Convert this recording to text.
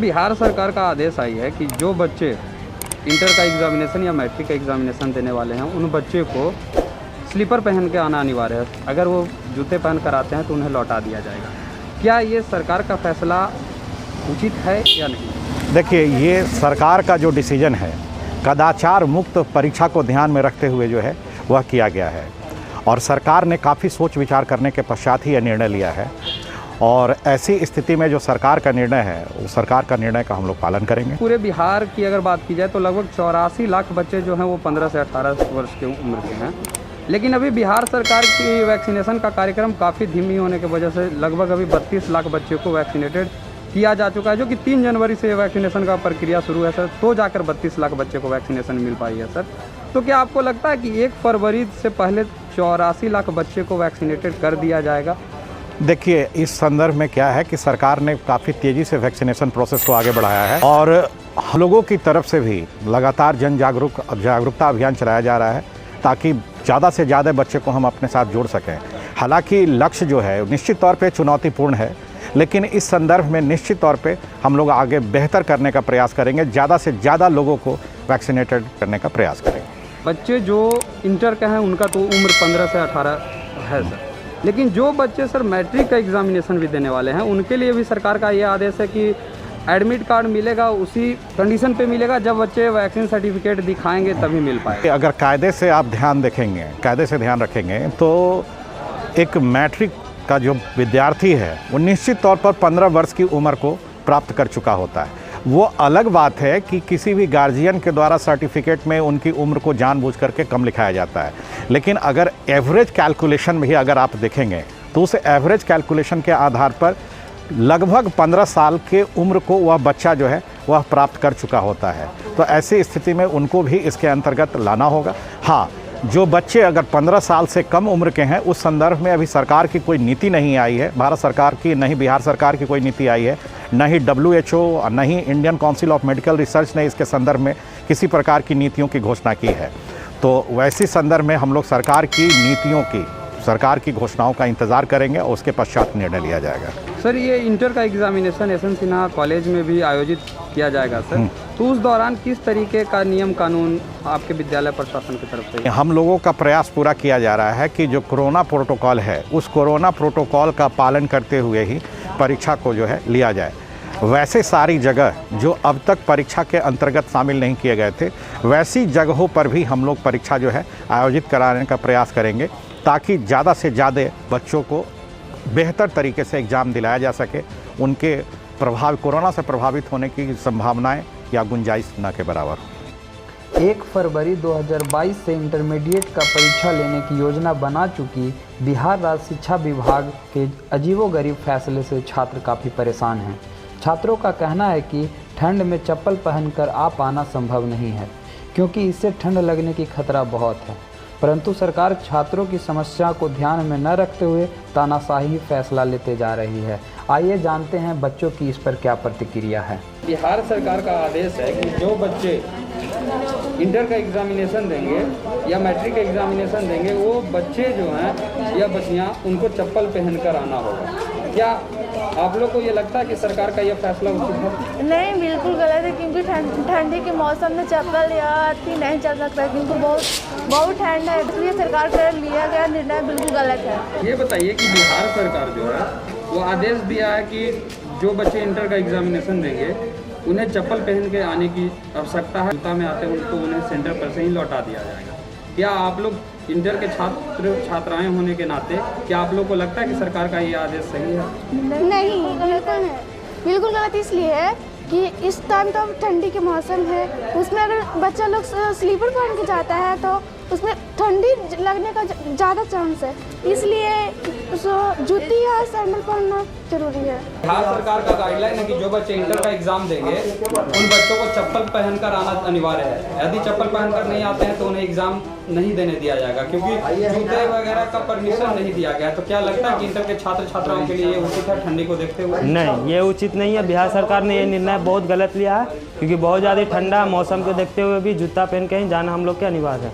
बिहार सरकार का आदेश आई है कि जो बच्चे इंटर का एग्ज़ामिनेशन या मैट्रिक का एग्ज़ामिनेशन देने वाले हैं उन बच्चे को स्लीपर पहन के आना अनिवार्य है। अगर वो जूते पहन कर आते हैं तो उन्हें लौटा दिया जाएगा। क्या ये सरकार का फैसला उचित है या नहीं? देखिए, ये सरकार का जो डिसीजन है कदाचार मुक्त परीक्षा को ध्यान में रखते हुए जो है वह किया गया है और सरकार ने काफ़ी सोच विचार करने के पश्चात ही यह निर्णय लिया है। और ऐसी स्थिति में जो सरकार का निर्णय है वो सरकार का निर्णय का हम लोग पालन करेंगे। पूरे बिहार की अगर बात की जाए तो लगभग 84 लाख बच्चे जो हैं वो 15 से 18 वर्ष की उम्र के हैं, लेकिन अभी बिहार सरकार की वैक्सीनेशन का कार्यक्रम काफ़ी धीमी होने की वजह से लगभग अभी 32 लाख बच्चों को वैक्सीनेटेड किया जा चुका है, जो कि 3 जनवरी से वैक्सीनेशन का प्रक्रिया शुरू है सर, तो जाकर 32 लाख बच्चे को वैक्सीनेशन मिल पाई है सर। तो क्या आपको लगता है कि 1 फरवरी से पहले 84 लाख बच्चे को वैक्सीनेटेड कर दिया जाएगा? देखिए, इस संदर्भ में क्या है कि सरकार ने काफ़ी तेज़ी से वैक्सीनेशन प्रोसेस को आगे बढ़ाया है और लोगों की तरफ से भी लगातार जागरूकता अभियान चलाया जा रहा है ताकि ज़्यादा से ज़्यादा बच्चे को हम अपने साथ जोड़ सकें। हालांकि लक्ष्य जो है निश्चित तौर पे चुनौतीपूर्ण है, लेकिन इस संदर्भ में निश्चित तौर पे हम लोग आगे बेहतर करने का प्रयास करेंगे, ज़्यादा से ज़्यादा लोगों को वैक्सीनेटेड करने का प्रयास करेंगे। बच्चे जो इंटर के हैं उनका तो उम्र 15 से 18 है सर, लेकिन जो बच्चे सर मैट्रिक का एग्ज़ामिनेशन भी देने वाले हैं उनके लिए भी सरकार का ये आदेश है कि एडमिट कार्ड मिलेगा उसी कंडीशन पे मिलेगा जब बच्चे वैक्सीन सर्टिफिकेट दिखाएंगे तभी मिल पाएगा। अगर कायदे से आप ध्यान रखेंगे तो एक मैट्रिक का जो विद्यार्थी है वो निश्चित तौर पर 15 वर्ष की उम्र को प्राप्त कर चुका होता है। वो अलग बात है कि किसी भी गार्जियन के द्वारा सर्टिफिकेट में उनकी उम्र को जानबूझ करके कम लिखाया जाता है, लेकिन अगर एवरेज कैलकुलेशन भी अगर आप देखेंगे तो उस एवरेज कैलकुलेशन के आधार पर लगभग 15 साल के उम्र को वह बच्चा जो है वह प्राप्त कर चुका होता है। तो ऐसी स्थिति में उनको भी इसके अंतर्गत लाना होगा। हाँ, जो बच्चे अगर 15 साल से कम उम्र के हैं उस संदर्भ में अभी सरकार की कोई नीति नहीं आई है, भारत सरकार की नहीं बिहार सरकार की कोई नीति आई है, न ही WHO न ही Indian Council of Medical Research ने इसके संदर्भ में किसी प्रकार की नीतियों की घोषणा की है। तो वैसे संदर्भ में हम लोग सरकार की घोषणाओं का इंतज़ार करेंगे और उसके पश्चात निर्णय लिया जाएगा। सर, ये इंटर का एग्ज़ामिनेशन एस.एन. सिन्हा कॉलेज में भी आयोजित किया जाएगा सर, तो उस दौरान किस तरीके का नियम कानून आपके विद्यालय प्रशासन की तरफ से? हम लोगों का प्रयास पूरा किया जा रहा है कि जो कोरोना प्रोटोकॉल है उस कोरोना प्रोटोकॉल का पालन करते हुए ही परीक्षा को जो है लिया जाए। वैसे सारी जगह जो अब तक परीक्षा के अंतर्गत शामिल नहीं किए गए थे वैसी जगहों पर भी हम लोग परीक्षा जो है आयोजित कराने का प्रयास करेंगे ताकि ज़्यादा से ज़्यादा बच्चों को बेहतर तरीके से एग्ज़ाम दिलाया जा सके, उनके कोरोना से प्रभावित होने की संभावनाएं या गुंजाइश न के बराबर। 1 फरवरी 2022 से इंटरमीडिएट का परीक्षा लेने की योजना बना चुकी बिहार राज्य शिक्षा विभाग के अजीबोगरीब फैसले से छात्र काफ़ी परेशान हैं। छात्रों का कहना है कि ठंड में चप्पल पहनकर आ पाना संभव नहीं है क्योंकि इससे ठंड लगने की खतरा बहुत है, परंतु सरकार छात्रों की समस्या को ध्यान में न रखते हुए तानाशाही फैसला लेते जा रही है। आइए जानते हैं बच्चों की इस पर क्या प्रतिक्रिया है। बिहार सरकार का आदेश है कि जो बच्चे इंटर का एग्ज़ामिनेशन देंगे या मैट्रिक का एग्ज़ामिनेशन देंगे वो बच्चे जो हैं या बच्चियाँ उनको चप्पल पहनकर आना होगा। क्या आप लोग को ये लगता है कि सरकार का यह फैसला उचित है? नहीं, बिल्कुल गलत है क्योंकि ठंडी के मौसम में चप्पल या अति नहीं चल सकता क्योंकि बहुत ठंड है, इसलिए सरकार का लिया गया निर्णय बिल्कुल गलत है। ये बताइए कि बिहार सरकार जो है वो आदेश दिया है कि जो बच्चे इंटर का एग्ज़ामिनेशन देंगे उन्हें चप्पल पहन के आने की आवश्यकता है, जूता में आते हैं उनको उन्हें सेंटर पर से ही लौटा दिया जाएगा। क्या आप लोग इंटर के छात्राएं होने के नाते क्या आप लोग को लगता है कि सरकार का ये आदेश सही है? नहीं, बिल्कुल गलत इसलिए है कि इस टाइम तो ठंडी के मौसम है, उसमें अगर बच्चा लोग स्लीपर पहन के जाता है तो उसमें ठंडी लगने का ज़्यादा चांस है, इसलिए जूती या सैंडल पहनना जरूरी है। बिहार सरकार का गाइडलाइन है कि जो बच्चे इंटर का एग्जाम देंगे उन बच्चों को चप्पल पहनकर आना अनिवार्य है। यदि चप्पल पहनकर नहीं आते हैं तो उन्हें एग्जाम नहीं देने दिया जाएगा क्योंकि जूते वगैरह का परमिशन नहीं दिया गया। तो क्या लगता है कि इंटर के छात्र छात्राओं के लिए ये उचित है ठंडी को देखते हुए? नहीं, ये उचित नहीं है। बिहार सरकार ने ये निर्णय बहुत गलत लिया है क्योंकि बहुत ज़्यादा ठंडा मौसम को देखते हुए भी जूता पहन के ही जाना हम लोग के अनिवार्य है।